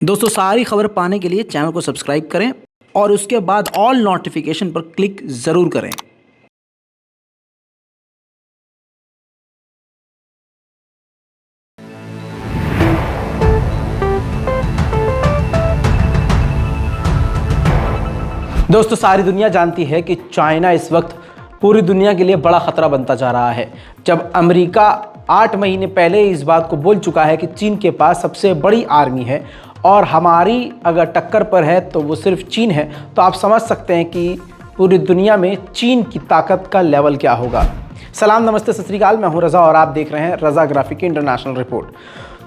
दोस्तों सारी खबर पाने के लिए चैनल को सब्सक्राइब करें और उसके बाद ऑल नोटिफिकेशन पर क्लिक ज़रूर करें। दोस्तों सारी दुनिया जानती है कि चाइना इस वक्त पूरी दुनिया के लिए बड़ा खतरा बनता जा रहा है। जब अमेरिका 8 महीने पहले इस बात को बोल चुका है कि चीन के पास सबसे बड़ी आर्मी है और हमारी अगर टक्कर पर है तो वो सिर्फ चीन है, तो आप समझ सकते हैं कि पूरी दुनिया में चीन की ताकत का लेवल क्या होगा। सलाम, नमस्ते, सत श्री अकाल। मैं हूं रज़ा और आप देख रहे हैं रज़ा ग्राफिक की इंटरनेशनल रिपोर्ट,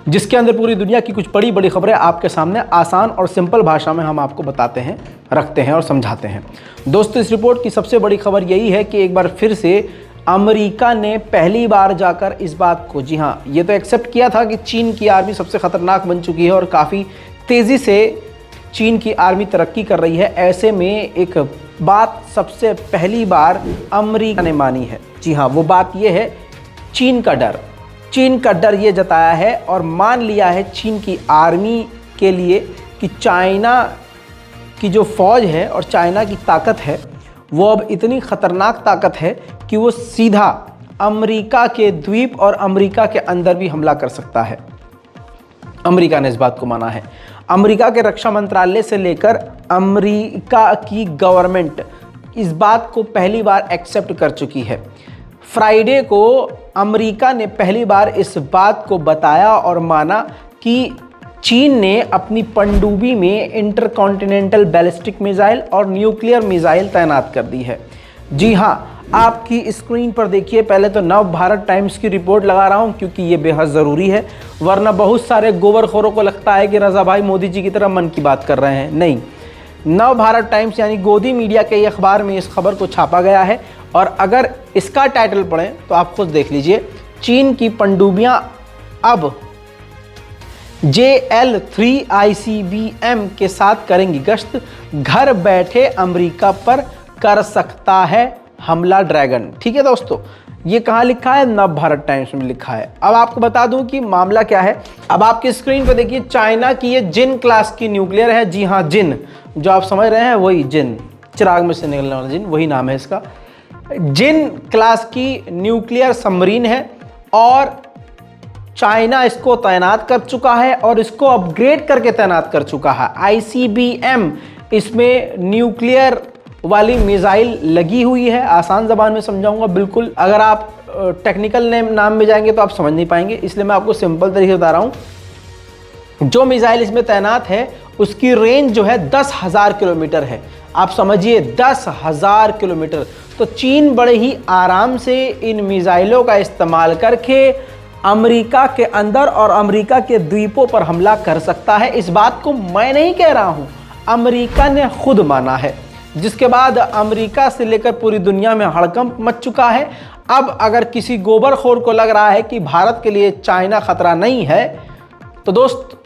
जिसके अंदर पूरी दुनिया की कुछ बड़ी बड़ी खबरें आपके सामने आसान और सिंपल भाषा में हम आपको बताते हैं, रखते हैं और समझाते हैं। दोस्तों इस रिपोर्ट की सबसे बड़ी खबर यही है कि एक बार फिर से अमेरिका ने पहली बार जाकर इस बात को, जी हाँ, ये तो एक्सेप्ट किया था कि चीन की आर्मी सबसे ख़तरनाक बन चुकी है और काफ़ी तेज़ी से चीन की आर्मी तरक्की कर रही है। ऐसे में एक बात सबसे पहली बार अमेरिका ने मानी है। जी हाँ, वो बात ये है चीन का डर। चीन का डर ये जताया है और मान लिया है चीन की आर्मी के लिए कि चाइना की जो फ़ौज है और चाइना की ताकत है वो अब इतनी ख़तरनाक ताकत है कि वो सीधा अमेरिका के द्वीप और अमेरिका के अंदर भी हमला कर सकता है। अमेरिका ने इस बात को माना है। अमेरिका के रक्षा मंत्रालय से लेकर अमेरिका की गवर्नमेंट इस बात को पहली बार एक्सेप्ट कर चुकी है। फ्राइडे को अमेरिका ने पहली बार इस बात को बताया और माना कि चीन ने अपनी पनडुब्बी में इंटरकॉन्टिनेंटल बैलिस्टिक मिसाइल और न्यूक्लियर मिसाइल तैनात कर दी है। जी हाँ, आपकी स्क्रीन पर देखिए। पहले तो नव भारत टाइम्स की रिपोर्ट लगा रहा हूँ क्योंकि ये बेहद ज़रूरी है, वरना बहुत सारे गोबरखोरों को लगता है कि रज़ा भाई मोदी जी की तरह मन की बात कर रहे हैं। नहीं, नव भारत टाइम्स यानी गोदी मीडिया के अखबार में इस खबर को छापा गया है और अगर इसका टाइटल पढ़ें तो आप खुद देख लीजिए। चीन की पनडुब्बियां अब JL-3 ICBM के साथ करेंगी गश्त, घर बैठे अमेरिका पर कर सकता है हमला ड्रैगन। ठीक है दोस्तों, ये कहाँ लिखा है? नव भारत टाइम्स में लिखा है। अब आपको बता दूं कि मामला क्या है। अब आपकी स्क्रीन पर देखिए, चाइना की ये जिन क्लास की न्यूक्लियर है। जी हाँ, जिन, जो आप समझ रहे हैं वही जिन, चिराग में से निकलने वाला जिन, वही नाम है इसका। जिन क्लास की न्यूक्लियर सबमरीन है और चाइना इसको तैनात कर चुका है और इसको अपग्रेड करके तैनात कर चुका है। ICBM इसमें न्यूक्लियर वाली मिसाइल लगी हुई है। आसान ज़बान में समझाऊंगा बिल्कुल, अगर आप टेक्निकल नाम में जाएंगे तो आप समझ नहीं पाएंगे, इसलिए मैं आपको सिंपल तरीके से बता रहा हूँ। जो मिसाइल इसमें तैनात है उसकी रेंज जो है 10,000 किलोमीटर है। आप समझिए 10,000 किलोमीटर। तो चीन बड़े ही आराम से इन मिसाइलों का इस्तेमाल करके अमेरिका के अंदर और अमेरिका के द्वीपों पर हमला कर सकता है। इस बात को मैं नहीं कह रहा हूं, अमेरिका ने खुद माना है, जिसके बाद अमेरिका से लेकर पूरी दुनिया में हड़कंप मच चुका है। अब अगर किसी गोबरखोर को लग रहा है कि भारत के लिए चाइना खतरा नहीं है, तो दोस्त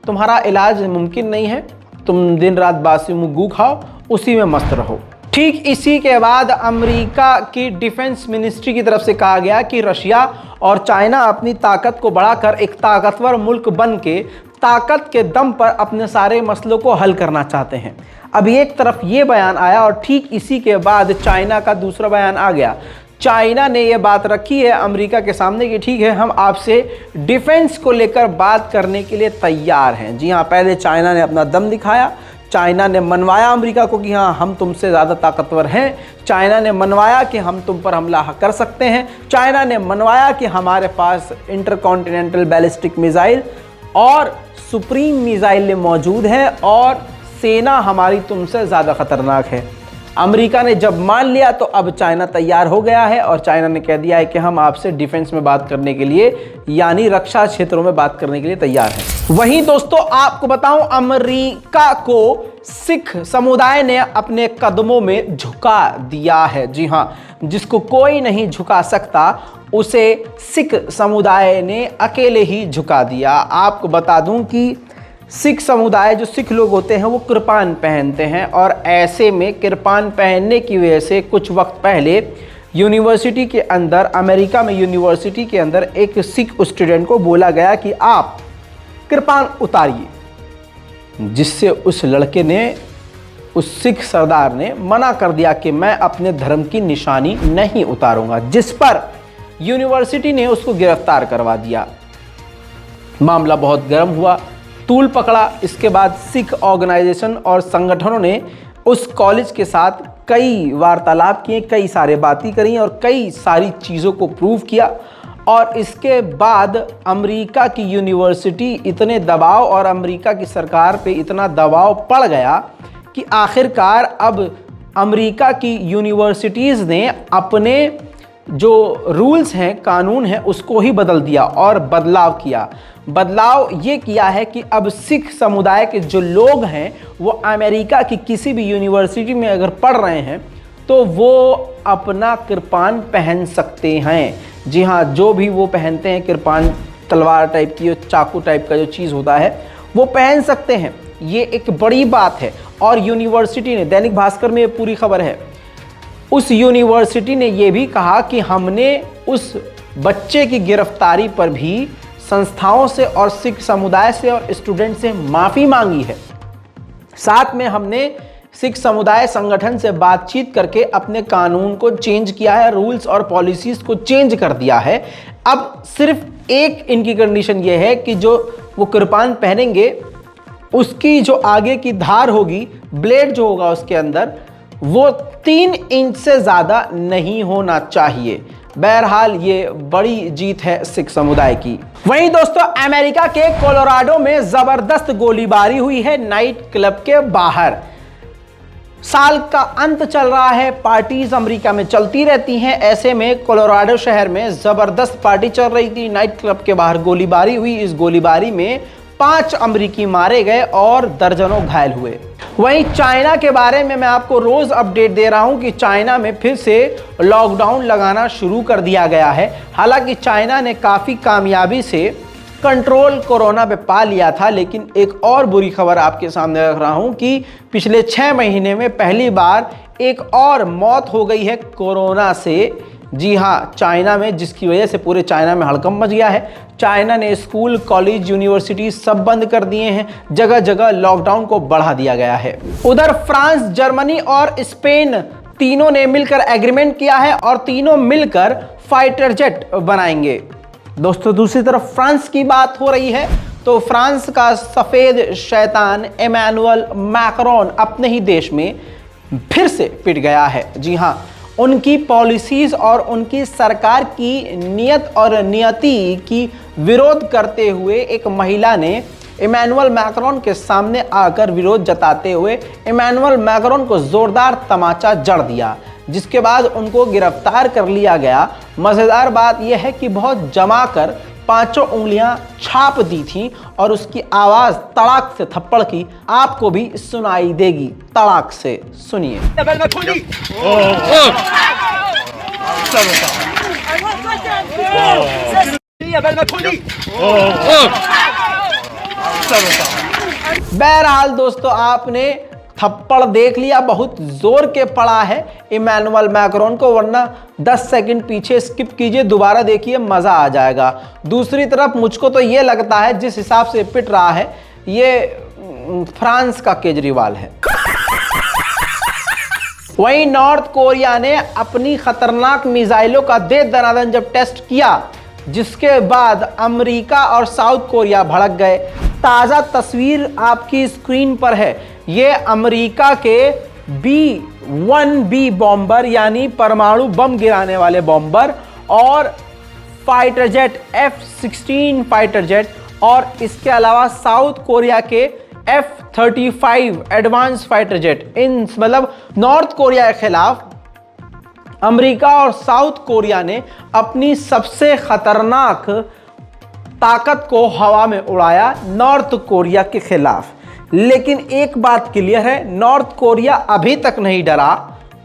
तुम्हारा इलाज मुमकिन नहीं है। तुम दिन रात बासी मुँह खाओ, उसी में मस्त रहो। ठीक इसी के बाद अमेरिका की डिफेंस मिनिस्ट्री की तरफ से कहा गया कि रशिया और चाइना अपनी ताकत को बढ़ाकर एक ताकतवर मुल्क बन के ताकत के दम पर अपने सारे मसलों को हल करना चाहते हैं। अभी एक तरफ ये बयान आया और ठीक इसी के बाद चाइना का दूसरा बयान आ गया। चाइना ने ये बात रखी है अमेरिका के सामने कि ठीक है, हम आपसे डिफेंस को लेकर बात करने के लिए तैयार हैं। जी हाँ, पहले चाइना ने अपना दम दिखाया, चाइना ने मनवाया अमेरिका को कि हाँ हम तुमसे ज़्यादा ताकतवर हैं। चाइना ने मनवाया कि हम तुम पर हमला कर सकते हैं। चाइना ने मनवाया कि हमारे पास इंटरकॉन्टिनेंटल बैलिस्टिक मिसाइल और सुप्रीम मिसाइल मौजूद है और सेना हमारी तुमसे ज़्यादा खतरनाक है। अमेरिका ने जब मान लिया तो अब चाइना तैयार हो गया है और चाइना ने कह दिया है कि हम आपसे डिफेंस में बात करने के लिए, यानी रक्षा क्षेत्रों में बात करने के लिए तैयार हैं। वहीं दोस्तों आपको बताऊं, अमेरिका को सिख समुदाय ने अपने कदमों में झुका दिया है। जी हाँ, जिसको कोई नहीं झुका सकता उसे सिख समुदाय ने अकेले ही झुका दिया। आपको बता दूं कि सिख समुदाय, जो सिख लोग होते हैं, वो कृपान पहनते हैं और ऐसे में कृपान पहनने की वजह से कुछ वक्त पहले यूनिवर्सिटी के अंदर, अमेरिका में यूनिवर्सिटी के अंदर एक सिख स्टूडेंट को बोला गया कि आप कृपान उतारिए। जिससे उस लड़के ने, उस सिख सरदार ने मना कर दिया कि मैं अपने धर्म की निशानी नहीं उतारूंगा, जिस पर यूनिवर्सिटी ने उसको गिरफ्तार करवा दिया। मामला बहुत गर्म हुआ, तूल पकड़ा। इसके बाद सिख ऑर्गेनाइजेशन और संगठनों ने उस कॉलेज के साथ कई वार्तालाप किए, कई सारे बातें करी और कई सारी चीज़ों को प्रूव किया। और इसके बाद अमेरिका की यूनिवर्सिटी इतने दबाव और अमेरिका की सरकार पे इतना दबाव पड़ गया कि आखिरकार अब अमेरिका की यूनिवर्सिटीज़ ने अपने जो रूल्स हैं, कानून हैं, उसको ही बदल दिया और बदलाव किया। बदलाव ये किया है कि अब सिख समुदाय के जो लोग हैं वो अमेरिका की किसी भी यूनिवर्सिटी में अगर पढ़ रहे हैं तो वो अपना कृपान पहन सकते हैं। जी हाँ, जो भी वो पहनते हैं कृपान, तलवार टाइप की, चाकू टाइप का जो चीज़ होता है वो पहन सकते हैं। ये एक बड़ी बात है। और यूनिवर्सिटी ने, दैनिक भास्कर में ये पूरी खबर है, उस यूनिवर्सिटी ने ये भी कहा कि हमने उस बच्चे की गिरफ्तारी पर भी संस्थाओं से और सिख समुदाय से और स्टूडेंट से माफ़ी मांगी है। साथ में हमने सिख समुदाय संगठन से बातचीत करके अपने कानून को चेंज किया है, रूल्स और पॉलिसीज़ को चेंज कर दिया है। अब सिर्फ एक इनकी कंडीशन ये है कि जो वो कृपान पहनेंगे उसकी जो आगे की धार होगी, ब्लेड जो होगा उसके अंदर, वो 3 इंच से ज़्यादा नहीं होना चाहिए। बहरहाल ये बड़ी जीत है सिख समुदाय की। वहीं दोस्तों, अमेरिका के कोलोराडो में ज़बरदस्त गोलीबारी हुई है नाइट क्लब के बाहर। साल का अंत चल रहा है, पार्टीज अमेरिका में चलती रहती हैं। ऐसे में कोलोराडो शहर में ज़बरदस्त पार्टी चल रही थी, नाइट क्लब के बाहर गोलीबारी हुई। इस गोलीबारी में 5 अमेरिकी मारे गए और दर्जनों घायल हुए। वहीं चाइना के बारे में मैं आपको रोज़ अपडेट दे रहा हूं कि चाइना में फिर से लॉकडाउन लगाना शुरू कर दिया गया है। हालांकि चाइना ने काफ़ी कामयाबी से कंट्रोल कोरोना पे पा लिया था, लेकिन एक और बुरी खबर आपके सामने रख रहा हूं कि पिछले 6 महीने में पहली बार एक और मौत हो गई है कोरोना से। जी हाँ, चाइना में, जिसकी वजह से पूरे चाइना में हड़कंप मच गया है। चाइना ने स्कूल, कॉलेज, यूनिवर्सिटी सब बंद कर दिए हैं। जगह जगह लॉकडाउन को बढ़ा दिया गया है। उधर फ्रांस, जर्मनी और स्पेन तीनों ने मिलकर एग्रीमेंट किया है और तीनों मिलकर फाइटर जेट बनाएंगे। दोस्तों, दूसरी तरफ फ्रांस की बात हो रही है तो फ्रांस का सफ़ेद शैतान इमैनुअल मैक्रोन अपने ही देश में फिर से पिट गया है। जी हाँ, उनकी पॉलिसीज़ और उनकी सरकार की नीयत और नियति की विरोध करते हुए एक महिला ने इमैनुअल मैक्रोन के सामने आकर विरोध जताते हुए इमैनुअल मैक्रोन को ज़ोरदार तमाचा जड़ दिया, जिसके बाद उनको गिरफ्तार कर लिया गया। मज़ेदार बात यह है कि बहुत जमा कर 5 उंगलियां छाप दी थी और उसकी आवाज़ तड़ाक से थप्पड़ की आपको भी सुनाई देगी। तड़ाक से सुनिए। बहरहाल दोस्तों, आपने थप्पड़ देख लिया, बहुत जोर के पड़ा है इमैनुअल मैक्रोन को, वरना 10 सेकंड पीछे स्किप कीजिए, दोबारा देखिए, मज़ा आ जाएगा। दूसरी तरफ मुझको तो ये लगता है जिस हिसाब से पिट रहा है ये फ्रांस का केजरीवाल है। वहीं नॉर्थ कोरिया ने अपनी खतरनाक मिसाइलों का दे दनादन जब टेस्ट किया, जिसके बाद अमेरिका और साउथ कोरिया भड़क गए। ताज़ा तस्वीर आपकी स्क्रीन पर है। ये अमेरिका के B-1B बॉम्बर यानी परमाणु बम गिराने वाले बॉम्बर और fighter jet F-16 fighter jet, और इसके अलावा साउथ कोरिया के F-35 एडवांस फाइटर जेट। इन मतलब नॉर्थ कोरिया के खिलाफ अमेरिका और साउथ कोरिया ने अपनी सबसे खतरनाक ताकत को हवा में उड़ाया नॉर्थ कोरिया के खिलाफ। लेकिन एक बात क्लियर है, नॉर्थ कोरिया अभी तक नहीं डरा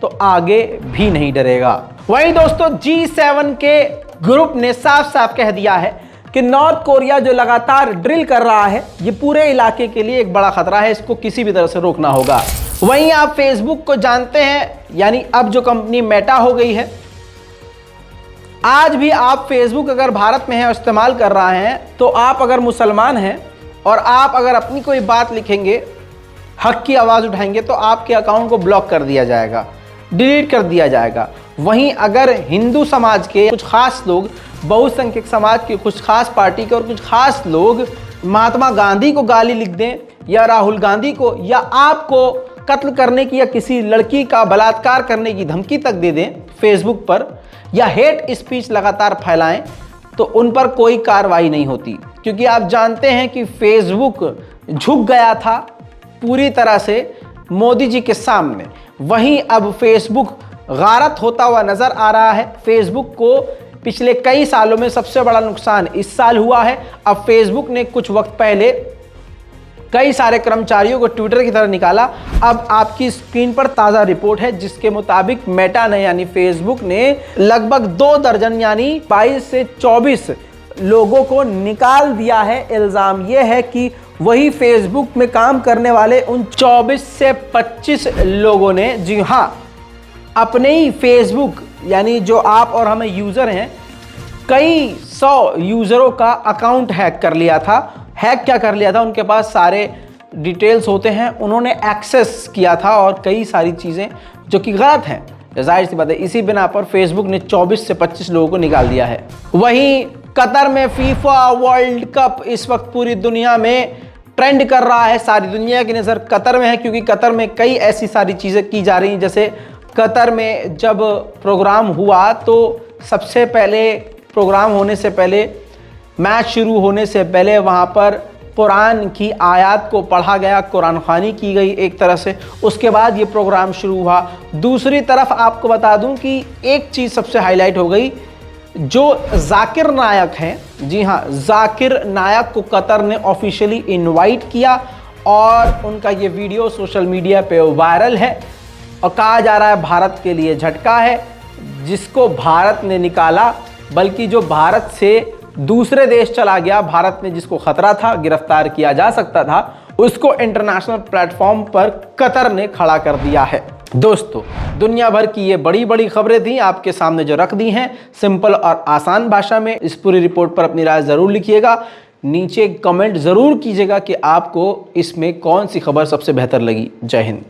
तो आगे भी नहीं डरेगा। वहीं दोस्तों, G7 के ग्रुप ने साफ साफ कह दिया है कि नॉर्थ कोरिया जो लगातार ड्रिल कर रहा है, ये पूरे इलाके के लिए एक बड़ा खतरा है, इसको किसी भी तरह से रोकना होगा। वहीं आप फेसबुक को जानते हैं, यानी अब जो कंपनी मेटा हो गई है, आज भी आप फेसबुक अगर भारत में है और इस्तेमाल कर रहे हैं तो आप अगर मुसलमान हैं और आप अगर अपनी कोई बात लिखेंगे, हक की आवाज़ उठाएंगे, तो आपके अकाउंट को ब्लॉक कर दिया जाएगा, डिलीट कर दिया जाएगा। वहीं अगर हिंदू समाज के कुछ खास लोग, बहुसंख्यक समाज के कुछ खास पार्टी के और कुछ खास लोग महात्मा गांधी को गाली लिख दें या राहुल गांधी को, या आपको कत्ल करने की या किसी लड़की का बलात्कार करने की धमकी तक दे दें फेसबुक पर, या हेट स्पीच लगातार फैलाएं, तो उन पर कोई कार्रवाई नहीं होती। क्योंकि आप जानते हैं कि फेसबुक झुक गया था पूरी तरह से मोदी जी के सामने। वहीं अब फेसबुक गारत होता हुआ नजर आ रहा है। फेसबुक को पिछले कई सालों में सबसे बड़ा नुकसान इस साल हुआ है। अब फेसबुक ने कुछ वक्त पहले कई सारे कर्मचारियों को ट्विटर की तरह निकाला। अब आपकी स्क्रीन पर ताज़ा रिपोर्ट है जिसके मुताबिक मेटा ने यानी फेसबुक ने लगभग 2 दर्जन यानी 22 से 24 लोगों को निकाल दिया है। इल्ज़ाम यह है कि वही फेसबुक में काम करने वाले उन 24 से 25 लोगों ने, जी हाँ, अपने ही फेसबुक यानी जो आप और हमें यूज़र हैं, कई 100 यूज़रों का अकाउंट हैक कर लिया था। हैक क्या कर लिया था, उनके पास सारे डिटेल्स होते हैं, उन्होंने एक्सेस किया था और कई सारी चीज़ें जो कि गलत हैं। जाहिर सी बात है, इसी बिना पर फेसबुक ने 24 से 25 लोगों को निकाल दिया है। वहीं कतर में फीफा वर्ल्ड कप इस वक्त पूरी दुनिया में ट्रेंड कर रहा है। सारी दुनिया की नज़र कतर में है क्योंकि कतर में कई ऐसी सारी चीज़ें की जा रही हैं। जैसे कतर में जब प्रोग्राम हुआ तो सबसे पहले प्रोग्राम होने से पहले, मैच शुरू होने से पहले वहाँ पर कुरान की आयत को पढ़ा गया, कुरान ख़वानी की गई एक तरह से। उसके बाद ये प्रोग्राम शुरू हुआ। दूसरी तरफ आपको बता दूं कि एक चीज़ सबसे हाईलाइट हो गई, जो जाकिर नायक हैं, जी हाँ, जाकिर नायक को कतर ने ऑफिशियली इनवाइट किया और उनका ये वीडियो सोशल मीडिया पे वायरल है और कहा जा रहा है भारत के लिए झटका है, जिसको भारत ने निकाला, बल्कि जो भारत से दूसरे देश चला गया, भारत ने जिसको खतरा था, गिरफ्तार किया जा सकता था, उसको इंटरनेशनल प्लेटफॉर्म पर कतर ने खड़ा कर दिया है। दोस्तों, दुनिया भर की ये बड़ी बड़ी खबरें थी आपके सामने जो रख दी हैं सिंपल और आसान भाषा में। इस पूरी रिपोर्ट पर अपनी राय ज़रूर लिखिएगा, नीचे कमेंट ज़रूर कीजिएगा कि आपको इसमें कौन सी खबर सबसे बेहतर लगी। जय हिंद।